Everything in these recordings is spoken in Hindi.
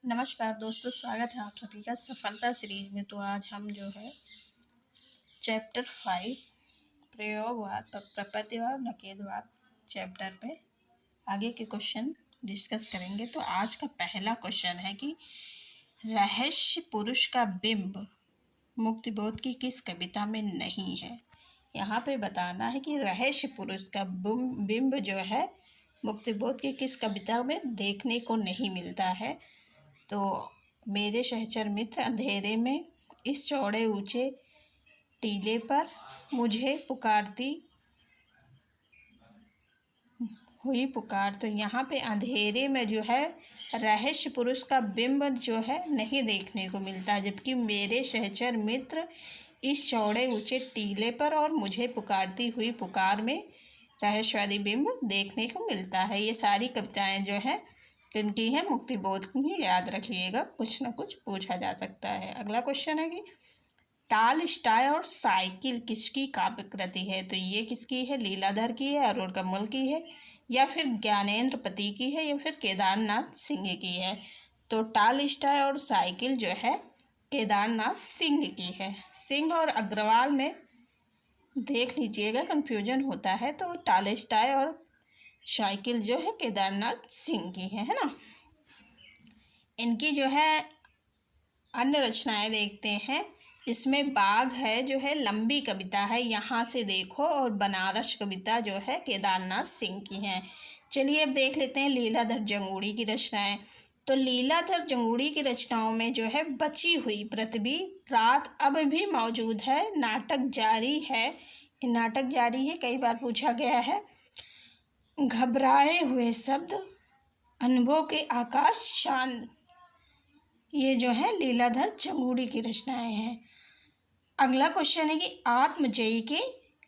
नमस्कार दोस्तों, स्वागत है आप सभी का सफलता सीरीज में। तो आज हम जो है चैप्टर 5 प्रयोगवाद और प्रपत्तिवाद नकेलवाद चैप्टर पे आगे के क्वेश्चन डिस्कस करेंगे। तो आज का पहला क्वेश्चन है कि रहस्य पुरुष का बिंब मुक्तिबोध की किस कविता में नहीं है। यहाँ पे बताना है कि रहस्य पुरुष का बिंब जो है मुक्तिबोध की किस कविता में देखने को नहीं मिलता है। तो मेरे सहचर मित्र अंधेरे में इस चौड़े ऊंचे टीले पर मुझे पुकारती हुई पुकार। तो यहाँ पे अंधेरे में जो है रहस्य पुरुष का बिंब जो है नहीं देखने को मिलता, जबकि मेरे सहचर मित्र इस चौड़े ऊंचे टीले पर और मुझे पुकारती हुई पुकार में रहस्यवादी बिंब देखने को मिलता है। ये सारी कविताएं जो है किनकी है? मुक्तिबोध की। याद रखिएगा, कुछ ना कुछ पूछा जा सकता है। अगला क्वेश्चन है कि टॉलस्टॉय और साइकिल किसकी काव्य कृति है। तो ये किसकी है? लीलाधर की है, अरुण कमल की है, या फिर ज्ञानेंद्र पति की है, या फिर केदारनाथ सिंह की है। तो टॉलस्टॉय और साइकिल जो है केदारनाथ सिंह की है। सिंह और अग्रवाल में देख लीजिएगा, कंफ्यूजन होता है। तो टॉलस्टॉय और साइकिल जो है केदारनाथ सिंह की है ना। इनकी जो है अन्य रचनाएं देखते हैं। इसमें बाघ है जो है लंबी कविता है, यहाँ से देखो, और बनारस कविता जो है केदारनाथ सिंह की है। चलिए अब देख लेते हैं लीलाधर जंगूड़ी की रचनाएं। तो लीलाधर जंगूड़ी की रचनाओं में जो है बची हुई पृथ्वी रात अब भी मौजूद है, नाटक जारी है। नाटक जारी है, कई बार पूछा गया है। घबराए हुए शब्द, अनुभव के आकाश शान, ये जो है लीलाधर जंगूड़ी की रचनाएं हैं। अगला क्वेश्चन है कि आत्मजयी के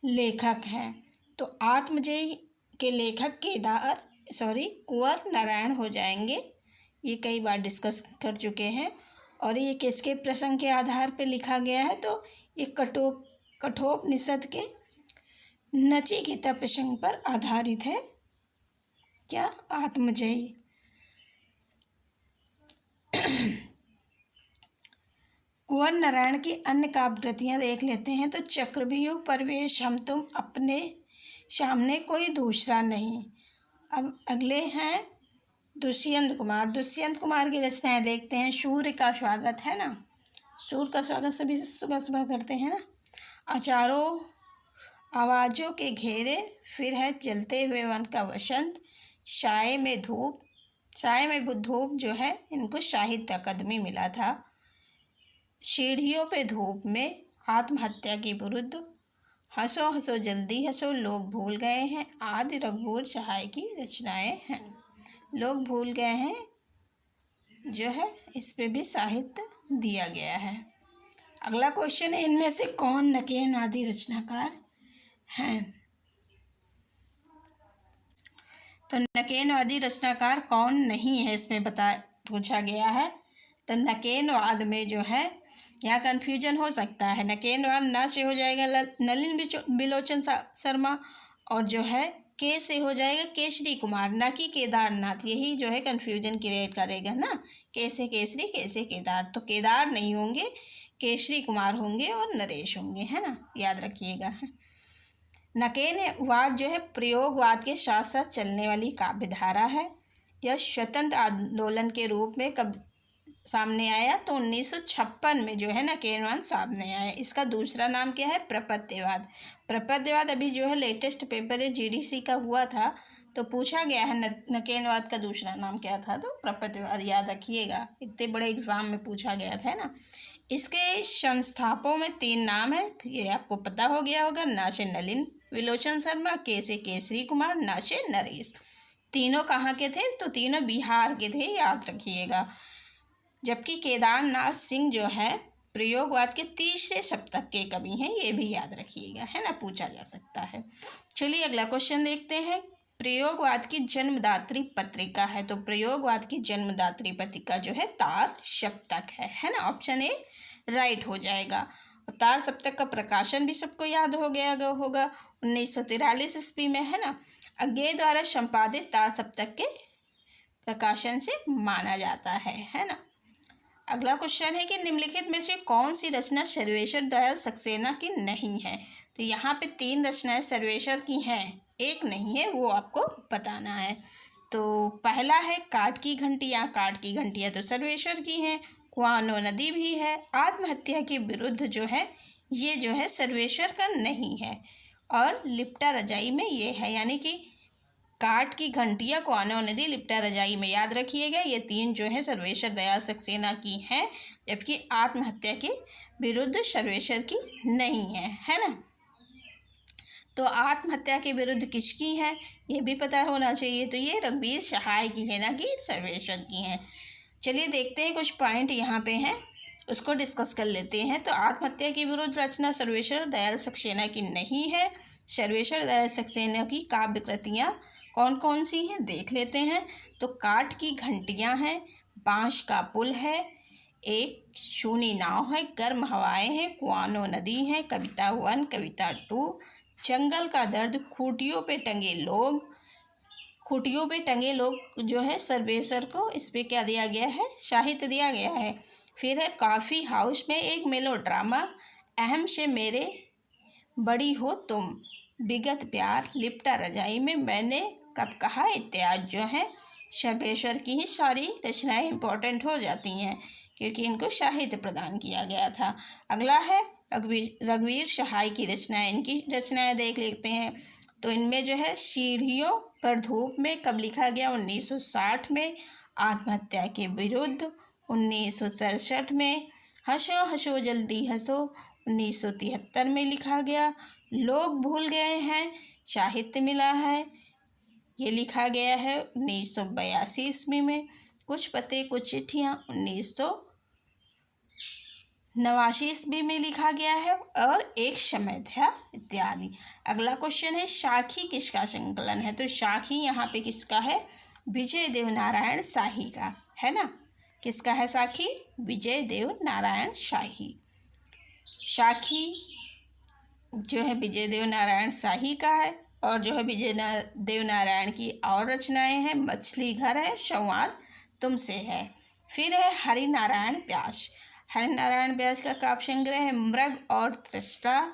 लेखक हैं। तो आत्मजयी के लेखक कुंवर नारायण हो जाएंगे। ये कई बार डिस्कस कर चुके हैं। और ये किसके प्रसंग के आधार पर लिखा गया है? तो ये कठोपनिषद के नचिकेता प्रसंग पर आधारित है। क्या? आत्मजयी। कुंवर नारायण की अन्य काव्य कृतियाँ देख लेते हैं। तो चक्रव्यूह, परवेश, हम तुम, अपने सामने कोई दूसरा नहीं। अब अगले हैं दुष्यंत कुमार। दुष्यंत कुमार की रचनाएं देखते हैं। सूर्य का स्वागत है ना, सूर्य का स्वागत सभी सुबह सुबह करते हैं ना। अचारों आवाज़ों के घेरे, फिर है जलते हुए वन का वसंत, साए में धूप जो है इनको साहित्य अकादमी मिला था। सीढ़ियों पे धूप में, आत्महत्या के विरुद्ध, हंसो हंसो जल्दी हंसो, लोग भूल गए हैं, आदि रघुवीर सहाय की रचनाएं हैं। लोग भूल गए हैं जो है इस पे भी साहित्य दिया गया है। अगला क्वेश्चन है, इनमें से कौन नकेलवादी रचनाकार हैं? तो नकेलवादी रचनाकार कौन नहीं है इसमें पूछा गया है। तो नकेलवाद में जो है यहाँ कन्फ्यूजन हो सकता है। नकेलवाद न से हो जाएगा नलिन बिलोचन शर्मा, और जो है के से हो जाएगा केसरी कुमार, न कि केदारनाथ। यही जो है कन्फ्यूजन क्रिएट करेगा ना, के से केसरी, के से केदार। तो केदार नहीं होंगे, केसरी कुमार होंगे और नरेश होंगे, है ना, याद रखिएगा। नकेलवाद जो है प्रयोगवाद के साथ साथ चलने वाली काव्य धारा है। यह स्वतंत्र आंदोलन के रूप में कब सामने आया? तो 1956 में जो है नकेलवाद सामने आया। इसका दूसरा नाम क्या है? प्रपत्तिवाद। प्रपत्तिवाद अभी जो है लेटेस्ट पेपर है, जीडीसी का हुआ था, तो पूछा गया है नकेलवाद का दूसरा नाम क्या था? तो प्रपत्तिवाद। याद रखिएगा, इतने बड़े एग्जाम में पूछा गया था ना। इसके संस्थापकों में 3 नाम है, ये आपको पता हो गया होगा। ना से नलिन विलोचन शर्मा, के से केसरी कुमार, ना से नरेश। तीनों कहाँ के थे? तो तीनों बिहार के थे, याद रखिएगा। जबकि केदारनाथ सिंह जो है प्रयोगवाद के तीसरे शतक के कवि हैं, ये भी याद रखिएगा, है ना, पूछा जा सकता है। चलिए अगला क्वेश्चन देखते हैं। प्रयोगवाद की जन्मदात्री पत्रिका है। तो प्रयोगवाद की जन्मदात्री पत्रिका जो है तार सप्तक है ना। ऑप्शन ए राइट हो जाएगा। तार सप्तक का प्रकाशन भी सबको याद हो गया होगा, 1943 ईस्वी में, है ना। अज्ञे द्वारा संपादित तार सप्तक के प्रकाशन से माना जाता है ना। अगला क्वेश्चन है कि निम्नलिखित में से कौन सी रचना सर्वेश्वर दयाल सक्सेना की नहीं है। तो यहाँ पे 3 रचनाएं सर्वेश्वर की हैं, एक नहीं है, वो आपको बताना है। तो पहला है काठ की घंटियाँ। काठ की घंटियाँ तो सर्वेश्वर की हैं। कुआनो नदी भी है। आत्महत्या के विरुद्ध जो है ये जो है सर्वेश्वर का नहीं है। और लिप्टा रजाई में ये है, यानी कि काठ की घंटियाँ, कुआनो नदी, लिप्टा रजाई में, याद रखिएगा ये 3 जो है सर्वेश्वर दयाल सक्सेना की हैं, जबकि आत्महत्या के विरुद्ध सर्वेश्वर की नहीं है ना। तो आत्महत्या के विरुद्ध किसकी है ये भी पता होना चाहिए। तो ये रघुवीर सहाय की है, ना कि सर्वेश्वर की है। चलिए देखते हैं, कुछ पॉइंट यहाँ पे हैं, उसको डिस्कस कर लेते हैं। तो आत्महत्या के विरुद्ध रचना सर्वेश्वर दयाल सक्सेना की नहीं है। सर्वेश्वर दयाल सक्सेना की काव्य कृतियाँ कौन कौन सी हैं देख लेते हैं। तो काठ की घंटियाँ हैं, बाँस का पुल है, एक शूनी नाव है, गर्म हवाएं हैं, कुआनो नदी है, कविता 1, कविता 2, जंगल का दर्द, खूंटियों पे टंगे लोग। खूंटियों पे टंगे लोग जो है सर्वेश्वर को इस पे क्या दिया गया है, साहित्य दिया गया है। फिर है कॉफ़ी हाउस में एक मेलो ड्रामा, अहम से मेरे बड़ी हो तुम, विगत प्यार, लिप्टा रजाई में मैंने कब कहा इत्यादि जो है सर्वेश्वर की ही सारी रचनाएं इंपॉर्टेंट हो जाती हैं, क्योंकि इनको साहित्य प्रदान किया गया था। अगला है रघुवीर सहाय की रचनाएं। इनकी रचनाएं देख लेते हैं। तो इनमें जो है सीढ़ियों पर धूप में कब लिखा गया, 1960 में। आत्महत्या के विरुद्ध 1967 में। हंसो हंसो जल्दी हंसो 1973 में लिखा गया। लोग भूल गए हैं, साहित्य मिला है, ये लिखा गया है 1982 ईस्वी में। कुछ पते कुछ चिट्ठियाँ 1989 ईस्वी में लिखा गया है। और एक समय था इत्यादि। अगला क्वेश्चन है साखी किसका संकलन है। तो साखी यहाँ पे किसका है, विजय देव नारायण शाही का है ना। किसका है साखी, विजय देव नारायण शाही। साखी जो है विजय देव नारायण शाही का है। और जो है विजय देव नारायण की और रचनाएं हैं, मछली घर है, संवाद तुमसे है। फिर है हरि नारायण व्यास। हरि नारायण व्यास का काव्य संग्रह है मृग और तृष्णा,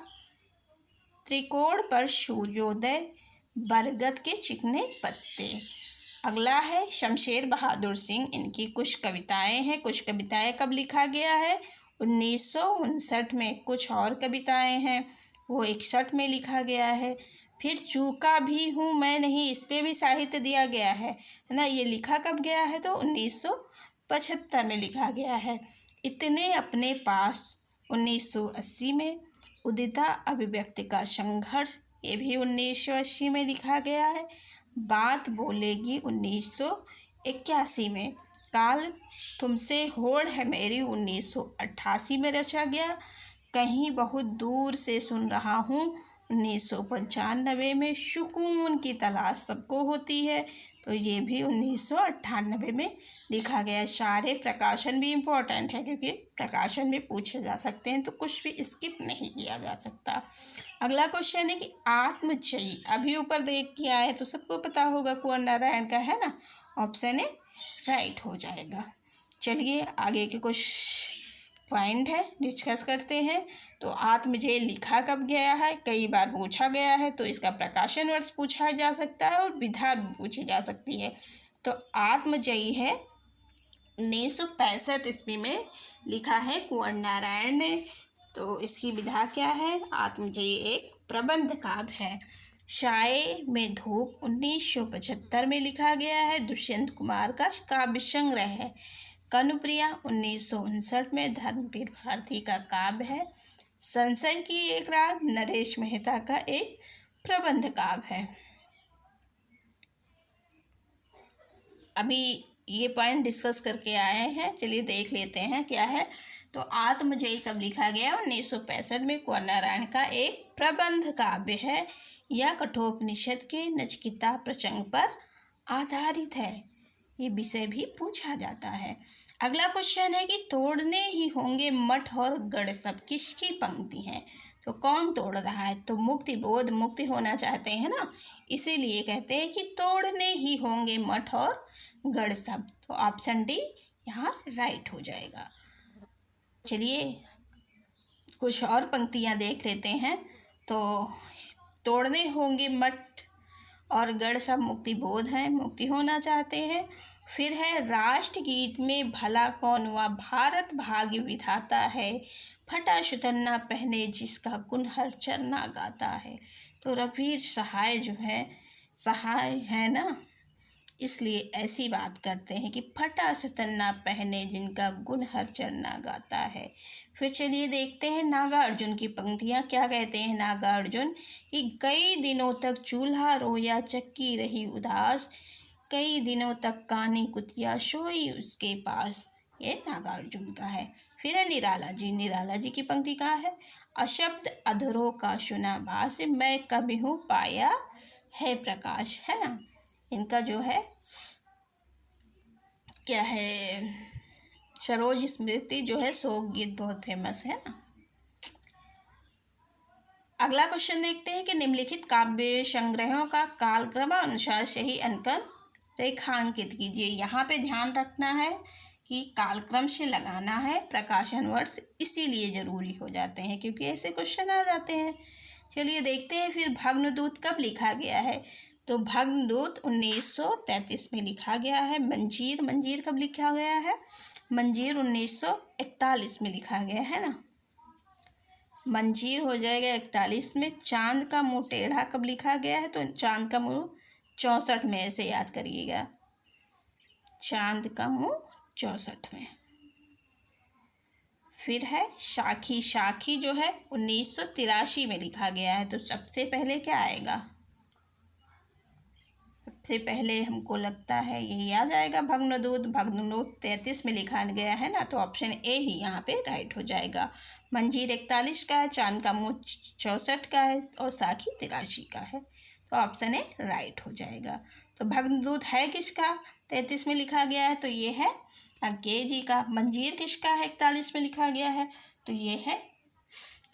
त्रिकोण पर सूर्योदय, बरगद के चिकने पत्ते। अगला है शमशेर बहादुर सिंह। इनकी कुछ कविताएं हैं। कुछ कविताएं कब लिखा गया है, 1959 में। कुछ और कविताएं हैं वो 61 में लिखा गया है। फिर चूका भी हूँ मैं नहीं, इस पर भी साहित्य दिया गया है ना। ये लिखा कब गया है, तो 1975 में लिखा गया है। इतने अपने पास 1980 में। उदिता अभिव्यक्ति का संघर्ष, ये भी 1980 में लिखा गया है। बात बोलेगी 1981 में। काल तुमसे होड़ है मेरी 1988 में रचा गया। कहीं बहुत दूर से सुन रहा हूँ 1995 में। सुकून की तलाश सबको होती है, तो ये भी 1998 में लिखा गया है। सारे प्रकाशन भी इम्पोर्टेंट है, क्योंकि प्रकाशन भी पूछे जा सकते हैं, तो कुछ भी स्किप नहीं किया जा सकता। अगला क्वेश्चन है कि आत्मजयी, अभी ऊपर देख के आए तो सबको पता होगा कुंवर नारायण का है ना। ऑप्शन ए राइट हो जाएगा। चलिए आगे के कुछ पॉइंट है डिस्कस करते हैं। तो आत्मजयी लिखा कब गया है, कई बार पूछा गया है, तो इसका प्रकाशन वर्ष पूछा जा सकता है और विधा भी पूछी जा सकती है। तो आत्मजयी है 1965 ईस्वी में लिखा है कुंवर नारायण ने। तो इसकी विधा क्या है, आत्मजयी एक प्रबंध काव्य है। साये में धूप 1975 में लिखा गया है। दुष्यंत कुमार का काव्य संग्रह है। कनुप्रिया 1959 में धर्मवीर भारती का काव्य है। संशय की एक रात नरेश मेहता का एक प्रबंध काव्य है। अभी ये पॉइंट डिस्कस करके आए हैं, चलिए देख लेते हैं क्या है। तो आत्मजयी कब लिखा गया, 1965 में। कुंवर नारायण का एक प्रबंध काव्य है। यह कठोपनिषद के नचिकेता प्रसंग पर आधारित है। ये विषय भी पूछा जाता है। अगला क्वेश्चन है कि तोड़ने ही होंगे मठ और गढ़ सब, किसकी पंक्ति है। तो कौन तोड़ रहा है, तो मुक्ति बोध मुक्ति होना चाहते हैं ना, इसीलिए कहते हैं कि तोड़ने ही होंगे मठ और गढ़ सब। तो ऑप्शन डी यहाँ राइट हो जाएगा। चलिए कुछ और पंक्तियाँ देख लेते हैं। तो तोड़ने होंगे मठ और गढ़ सब मुक्ति बोध है, मुक्ति होना चाहते हैं। फिर है राष्ट्र गीत में भला कौन हुआ, भारत भाग्य विधाता है, फटा सुतन्ना पहने जिसका गुण हर चरना गाता है। तो रघुवीर सहाय जो है, सहाय है ना, इसलिए ऐसी बात करते हैं कि फटा सुतन्ना पहने जिनका गुण हर चरना गाता है। फिर चलिए देखते हैं नागार्जुन की पंक्तियाँ क्या कहते हैं। नागार्जुन कि कई दिनों तक चूल्हा रोया चक्की रही उदास, कई दिनों तक कानी कुतिया सोई उसके पास। ये नागार्जुन का है। फिर है निराला जी। निराला जी की पंक्ति कहाँ है। अशब्द अधरों का सुना भास, मैं कभी हूँ पाया है प्रकाश, है ना। इनका जो है क्या है, सरोज स्मृति जो है शोक गीत बहुत फेमस है ना। अगला क्वेश्चन देखते हैं कि निम्नलिखित काव्य संग्रहों का कालक्रमानुसार सही अंकन रेखांकित कीजिए। यहाँ पे ध्यान रखना है कि कालक्रम से लगाना है, प्रकाशन वर्ष इसीलिए जरूरी हो जाते हैं क्योंकि ऐसे क्वेश्चन आ जाते हैं। चलिए देखते हैं फिर भग्नदूत कब लिखा गया है। तो भग्नदूत 1933 में लिखा गया है। मंजीर, मंजीर कब लिखा गया है। मंजीर 1941 में लिखा गया है ना। मंजीर हो जाएगा 41 में। चांद का मुंह टेढ़ा कब लिखा गया है। तो चांद का मुंह 64 में, ऐसे याद करिएगा, चांद का मुंह 64 में। फिर है साखी। साखी जो है 1983 में लिखा गया है। तो सबसे पहले क्या आएगा, सबसे पहले हमको लगता है यही आ जाएगा भग्नदूत। भग्नदूत 33 में लिखा गया है ना, तो ऑप्शन ए ही यहाँ पे राइट हो जाएगा। मंजीर 41 का है, चांद का मुंह 64 का है और साखी 83 का है, तो ऑप्शन ए राइट हो जाएगा। तो भग्नदूत है किसका, 33 में लिखा गया है, तो ये है के जी का। मंजीर किसका है, 41 में लिखा गया है, तो ये है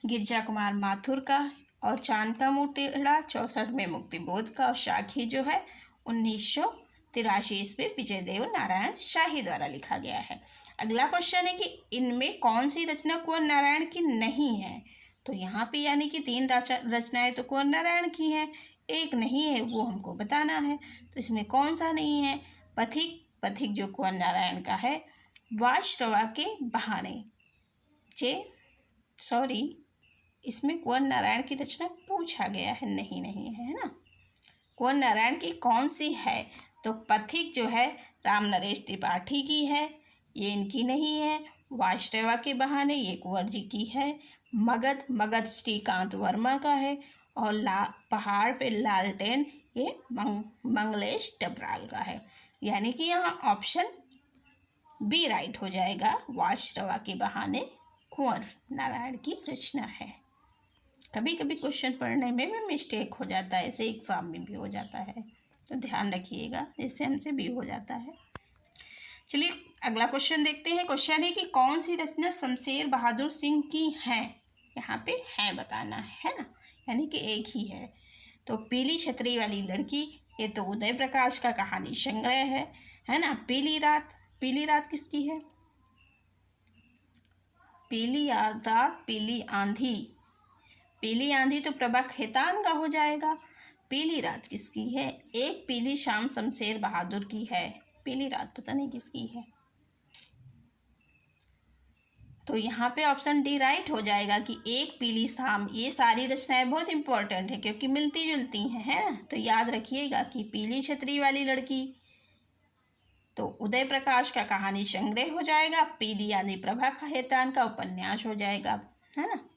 गिरजा कुमार माथुर का। और चांद का मुंह टेढ़ा 64 में मुक्तिबोध का। और साखी जो है 1983 ईस्वी विजयदेव नारायण शाही द्वारा लिखा गया है। अगला क्वेश्चन है कि इनमें कौन सी रचना कुंवर नारायण की नहीं है। तो यहाँ पे यानी कि 3 रचनाएं तो कुंवर नारायण की हैं, एक नहीं है, वो हमको बताना है। तो इसमें कौन सा नहीं है। पथिक, पथिक जो कुंवर नारायण का है। वाश्रवा के बहाने, इसमें कुंवर नारायण की रचना पूछा गया है, नहीं नहीं है ना। कुंवर नारायण की कौन सी है। तो पथिक जो है राम नरेश त्रिपाठी की है, ये इनकी नहीं है। वाश्रवा के बहाने ये कुंवर जी की है। मगध, मगध श्रीकांत वर्मा का है। और पहाड़ पे लालटेन ये मंगलेश डबराल का है। यानी कि यहाँ ऑप्शन बी राइट हो जाएगा। वाश्रवा के बहाने कुंवर नारायण की रचना है। कभी कभी क्वेश्चन पढ़ने में भी मिस्टेक हो जाता है, ऐसे एग्जाम में भी हो जाता है, तो ध्यान रखिएगा, इससे हमसे भी हो जाता है। चलिए अगला क्वेश्चन देखते हैं। क्वेश्चन है कि कौन सी रचना शमशेर बहादुर सिंह की है। यहाँ पे है बताना है ना, यानी कि एक ही है। तो पीली छतरी वाली लड़की, ये तो उदय प्रकाश का कहानी संग्रह है ना। पीली रात, पीली रात किसकी है। पीली रात, पीली आंधी, पीली आंधी तो प्रभा खेतान का हो जाएगा। पीली रात किसकी है। एक पीली शाम शमशेर बहादुर की है, पीली रात पता नहीं किसकी है। तो यहाँ पे ऑप्शन डी राइट हो जाएगा कि एक पीली शाम। ये सारी रचनाएं बहुत इंपॉर्टेंट है क्योंकि मिलती जुलती हैं, है ना। तो याद रखिएगा कि पीली छतरी वाली लड़की तो उदय प्रकाश का कहानी संग्रह हो जाएगा। पीली आंधी प्रभा खेतान का उपन्यास हो जाएगा, है ना।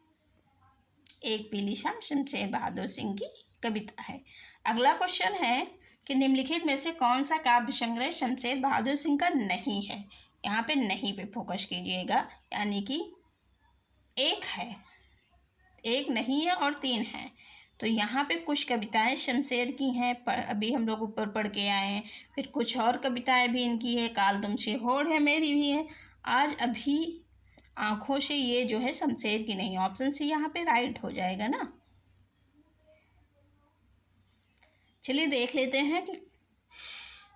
एक पीली शाम शमशेर बहादुर सिंह की कविता है। अगला क्वेश्चन है कि निम्नलिखित में से कौन सा काव्य संग्रह शमशेर बहादुर सिंह का नहीं है। यहाँ पे नहीं पे फोकस कीजिएगा, यानी कि एक है, एक नहीं है और 3 है। तो यहाँ पे कुछ कविताएं शमशेर की हैं, पर अभी हम लोग ऊपर पढ़ के आए हैं। फिर कुछ और कविताएं भी इनकी है, काल तुमसे होड़ है मेरी भी है, आज अभी आंखों से, ये जो है शमशेर की नहीं। ऑप्शन सी यहाँ पे राइट हो जाएगा ना। चलिए देख लेते हैं कि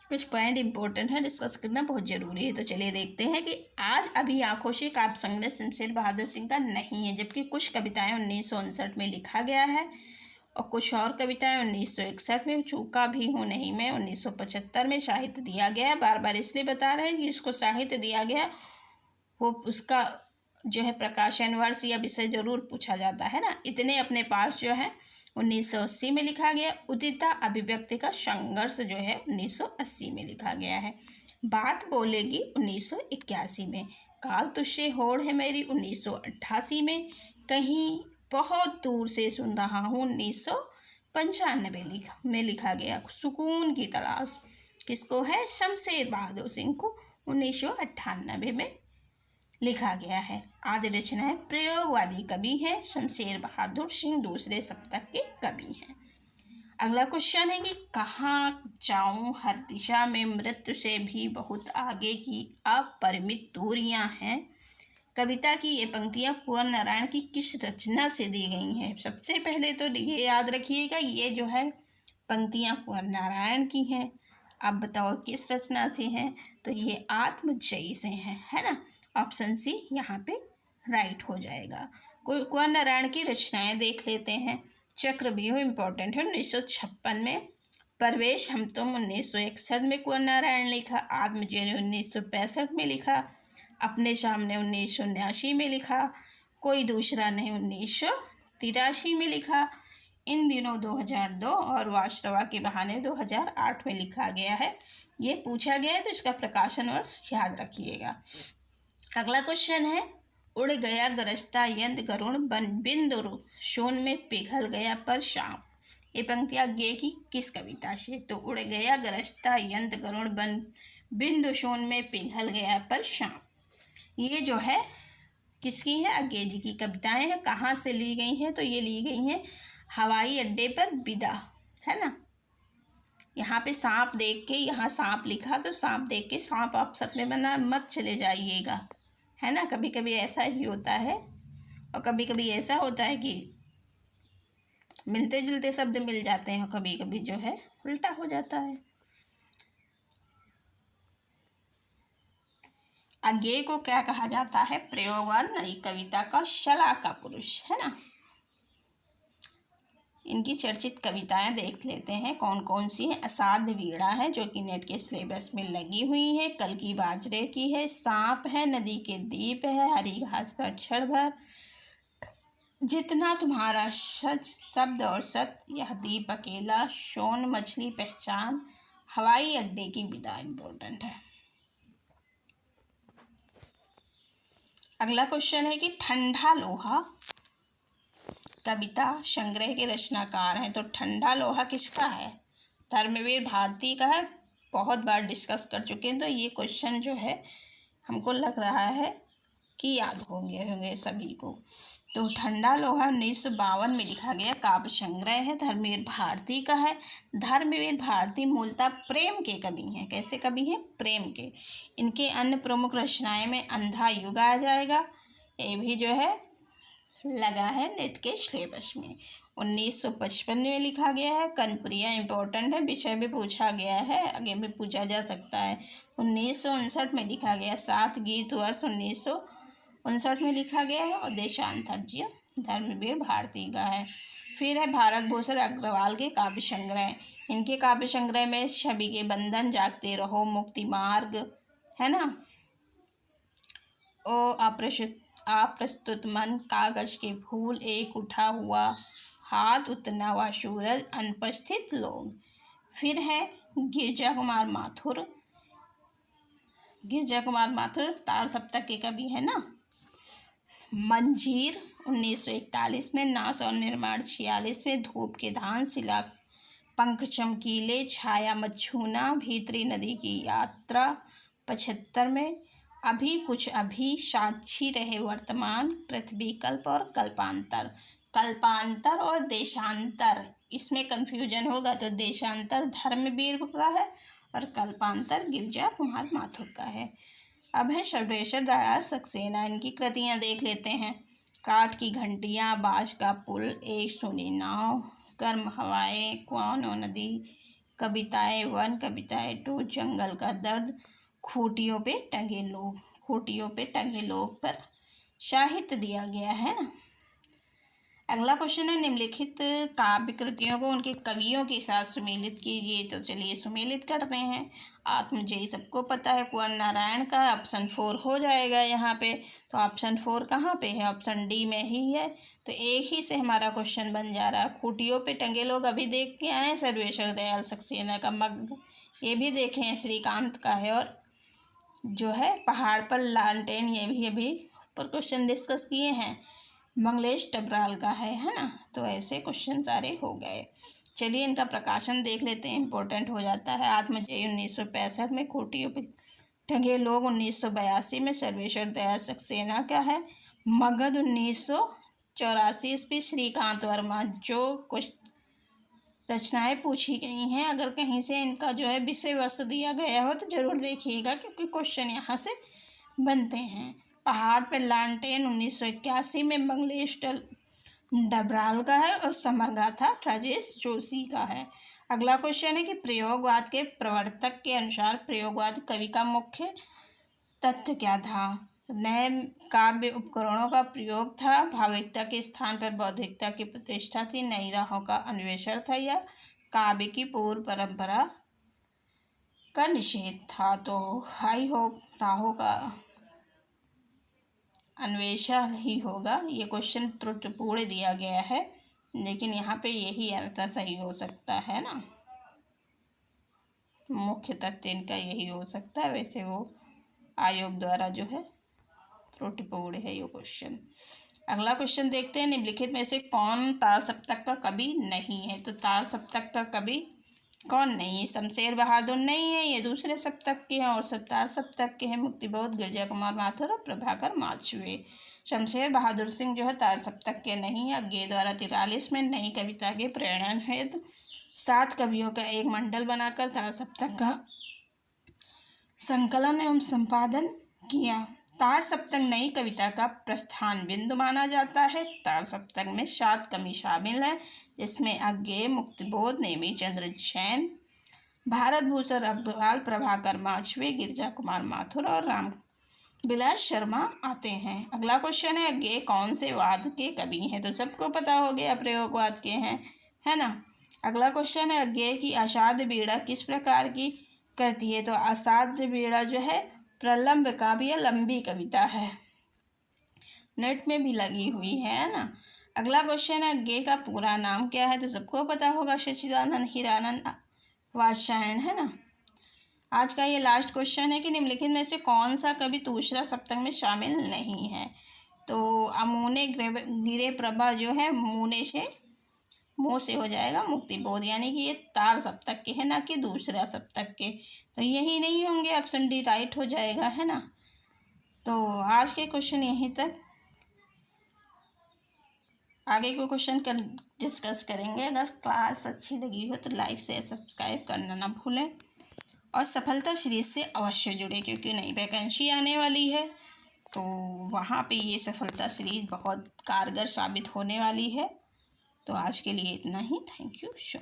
कुछ पॉइंट इंपॉर्टेंट है, डिस्कस करना बहुत ज़रूरी है। तो चलिए देखते हैं कि आज अभी आंखों से काव्य संग्रह शमशेर बहादुर सिंह का नहीं है, जबकि कुछ कविताएं 1959 में लिखा गया है और कुछ और कविताएं 1961 में, चूका भी हूँ नहीं मैं 1975 में साहित्य दिया गया है। बार बार इसलिए बता रहे हैं कि इसको साहित्य दिया गया वो उसका जो है प्रकाशन वर्ष या विषय जरूर पूछा जाता है ना। इतने अपने पास जो है 1980 में लिखा गया। उदिता अभिव्यक्ति का संघर्ष जो है 1980 में लिखा गया है। बात बोलेगी 1981 में। काल तुझसे होड़ है मेरी 1988 में। कहीं बहुत दूर से सुन रहा हूँ 1995 में लिखा गया। सुकून की तलाश किसको है? शमशेर बहादुर सिंह को 1998 में लिखा गया है। आदि रचनाएं प्रयोगवादी कवि हैं। शमशेर बहादुर सिंह दूसरे शतक के कवि हैं। अगला क्वेश्चन है कि कहाँ जाऊं हर दिशा में मृत्यु से भी बहुत आगे की अपरिमित दूरियां हैं। कविता की ये पंक्तियां कुंवर नारायण की किस रचना से दी गई हैं? सबसे पहले तो ये याद रखिएगा, ये जो है पंक्तियां कुंवर नारायण की हैं। अब बताओ किस रचना से हैं? तो ये आत्मजयी से हैं, है ना। ऑप्शन सी यहाँ पे राइट हो जाएगा। कुंवर नारायण की रचनाएं देख लेते हैं। चक्रव्यूह इम्पोर्टेंट है 1956 में। प्रवेश हम तुम 1961 में कुंवर नारायण लिखा। आत्मजयी 1965 में लिखा। अपने सामने 1979 में लिखा। कोई दूसरा नहीं 1983 में लिखा। इन दिनों 2002 और वास्तवा के बहाने 2008 में लिखा गया है। ये पूछा गया है तो इसका प्रकाशन वर्ष याद रखिएगा। अगला क्वेश्चन है, उड़ गया गरजता यंत्र गरुण बन बिंदु शून में पिघल गया पर शाम। ये पंक्तियां गे की किस कविता से? तो उड़ गया गरजता यंत्र गरुण बन बिंदु शून में पिघल गया पर शाम। ये जो है किसकी है? अज्ञे जी की कविताएं हैं। कहाँ से ली गई हैं? तो ये ली गई हैं हवाई अड्डे पर विदा, है ना। यहाँ पे सांप देख के, यहाँ सांप लिखा तो सांप देख के सांप आप सपने में मत चले जाइएगा, है ना। कभी कभी ऐसा ही होता है और कभी कभी ऐसा होता है कि मिलते जुलते शब्द मिल जाते हैं और कभी कभी जो है उल्टा हो जाता है। अज्ञेय को क्या कहा जाता है? प्रयोगवाद नई कविता का शलाका पुरुष, है ना। इनकी चर्चित कविताएं देख लेते हैं कौन कौन सी हैं। असाध्य वीणा है जो कि नेट के सिलेबस में लगी हुई है। कल की बाजरे की है। सांप है। नदी के दीप है। हरी घास पर क्षण भर। जितना तुम्हारा सच शब्द और सत्य, यह दीप अकेला, सोन मछली पहचान, हवाई अड्डे की विदा इम्पोर्टेंट है। अगला क्वेश्चन है कि ठंडा लोहा कविता संग्रह के रचनाकार हैं। तो ठंडा लोहा किसका है? धर्मवीर भारती का है। बहुत बार डिस्कस कर चुके हैं तो ये क्वेश्चन जो है हमको लग रहा है कि याद होंगे सभी को। तो ठंडा लोहा 1952 में लिखा गया काव्य संग्रह है। धर्मवीर भारती का है। धर्मवीर भारती मूलतः प्रेम के कवि हैं। कैसे कवि हैं? प्रेम के। इनके अन्य प्रमुख रचनाएं में अंधा युग आ जाएगा, ये भी जो है लगा है नेट के सिलेबस में। 1955 में लिखा गया है। कनप्रिया इम्पोर्टेंट है, विषय भी पूछा गया है, आगे भी पूछा जा सकता है। 1959 में लिखा गया। 7 गीत वर्ष 1959 में लिखा गया है और देशांतर जी धर्मवीर भारती का है। फिर है भारत भूषण अग्रवाल के काव्य संग्रह। इनके काव्य संग्रह में छवि के बंधन, जागते रहो, मुक्ति मार्ग, है ना, ओ अप्रस्तुत मन, कागज के फूल, एक उठा हुआ हाथ, उतना हुआ सूरज, अनुपस्थित लोग। फिर है गिरजा कुमार माथुर तार सप्तक के कवि है ना। मंजीर 1941 में। नाश और निर्माण 46 में। धूप के धान, शिला पंख चमकीले, छाया मत छूना, भीतरी नदी की यात्रा 75 में। अभी कुछ अभी, साक्षी रहे वर्तमान, पृथ्वी कल्प और कल्पांतर। कल्पांतर और देशांतर इसमें कंफ्यूजन होगा तो देशांतर धर्मवीर का है और कल्पांतर गिरजा कुमार माथुर का है। अब है सर्वेश्वर दयाल सक्सेना। इनकी कृतियां देख लेते हैं। काठ की घंटियां, बाँस का पुल, एक सुनी नाव, गर्म हवाएं, कौनो नदी, कविताएं 1, कविताएं 2, जंगल का दर्द, खूंटियों पे टंगे लोग। खूंटियों पे टंगे लोग पर साहित्य दिया गया है ना। अगला क्वेश्चन है, निम्नलिखित काव्य कृतियों को उनके कवियों के साथ सुमेलित कीजिए। तो चलिए सुमेलित करते हैं। आत्मजयी सबको पता है, कुंवर नारायण का। ऑप्शन 4 हो जाएगा यहाँ पे। तो ऑप्शन 4 कहाँ पे है? ऑप्शन डी में ही है। तो एक ही से हमारा क्वेश्चन बन जा रहा है। खूंटियों पे टंगे लोग अभी देख के आए सर्वेश्वर दयाल सक्सेना का। मग्न ये भी देखे हैं, श्रीकांत का है। और जो है पहाड़ पर लालटेन, ये भी अभी ऊपर क्वेश्चन डिस्कस किए हैं, मंगलेश डबराल का है ना। तो ऐसे क्वेश्चन सारे हो गए। चलिए इनका प्रकाशन देख लेते हैं, इम्पोर्टेंट हो जाता है। आत्मजयी 1965 में, खूंटियों पे टंगे लोग 1982 में सर्वेश्वर दयाल सक्सेना का है। मगध 1984 ईस्वी श्रीकांत वर्मा। जो कुछ रचनाएं पूछी गई हैं, अगर कहीं से इनका जो है विषय वस्तु दिया गया हो तो ज़रूर देखिएगा, क्योंकि क्वेश्चन यहाँ से बनते हैं। पहाड़ पर लालटेन 1981 में मंगलेश डबराल का है। और समर गाथा राजेश जोशी का है। अगला क्वेश्चन है कि प्रयोगवाद के प्रवर्तक के अनुसार प्रयोगवाद कवि का मुख्य तथ्य क्या था? नए काव्य उपकरणों का प्रयोग था, भावुकता के स्थान पर बौद्धिकता की प्रतिष्ठा थी, नई राहों का अन्वेषण था, या काव्य की पूर्व परंपरा का निषेध था? तो आई होप राहों का अन्वेषण ही होगा। ये क्वेश्चन त्रुटिपूर्ण दिया गया है, लेकिन यहाँ पे यही आंसर सही हो सकता है ना। मुख्य तथ्य इनका यही हो सकता है। वैसे वो आयोग द्वारा जो है त्रुटिपूर्ण है ये क्वेश्चन। अगला क्वेश्चन देखते हैं, निम्नलिखित में से कौन तार सप्तक का कवि नहीं है? तो तार सप्तक का कवि कौन नहीं है? शमशेर बहादुर नहीं है, ये दूसरे सप्तक के हैं। और सब तार सप्तक के हैं, मुक्तिबोध, गिरजा कुमार माथुर और प्रभाकर माछुए। शमशेर बहादुर सिंह जो है तार सप्तक के नहीं है। गे द्वारा 43 में नई कविता के प्रेरण हेतु 7 कवियों का एक मंडल बनाकर तार सप्तक का संकलन एवं संपादन किया। तार सप्तक नई कविता का प्रस्थान बिंदु माना जाता है। तार सप्तक में 7 कवि शामिल हैं, जिसमें अज्ञेय, मुक्तिबोध, नेमीचंद्र जैन, भारत भूषण अग्रवाल, प्रभाकर माछवे, गिरजा कुमार माथुर और राम बिलास शर्मा आते हैं। अगला क्वेश्चन है, अज्ञेय कौन से वाद के कवि हैं? तो सबको पता हो गया, प्रयोगवाद के हैं, है ना। अगला क्वेश्चन है, अज्ञेय की अषाढ़ बीड़ा किस प्रकार की करती है? तो अषाढ़ बीड़ा जो है प्रलंब काव्य, लंबी कविता है, नेट में भी लगी हुई है ना। अगला क्वेश्चन है, अज्ञेय का पूरा नाम क्या है? तो सबको पता होगा, सच्चिदानंद हीरानंद वात्स्यायन, है ना। आज का ये लास्ट क्वेश्चन है कि निम्नलिखित में से कौन सा कवि दूसरा सप्तक में शामिल नहीं है? तो अमूने गिरे प्रभा जो है मुने से मुँह से हो जाएगा मुक्तिबोध, यानी कि ये तार सप्तक के है, ना कि दूसरा सप्तक के। तो यही नहीं होंगे, ऑप्शन डी राइट हो जाएगा, है ना। तो आज के क्वेश्चन यहीं तक, आगे को क्वेश्चन डिस्कस करेंगे। अगर क्लास अच्छी लगी हो तो लाइक शेयर सब्सक्राइब करना ना भूलें, और सफलता सीरीज से अवश्य जुड़े, क्योंकि नई वैकेंसी आने वाली है, तो वहाँ पे ये सफलता सीरीज बहुत कारगर साबित होने वाली है। तो आज के लिए इतना ही। Thank you so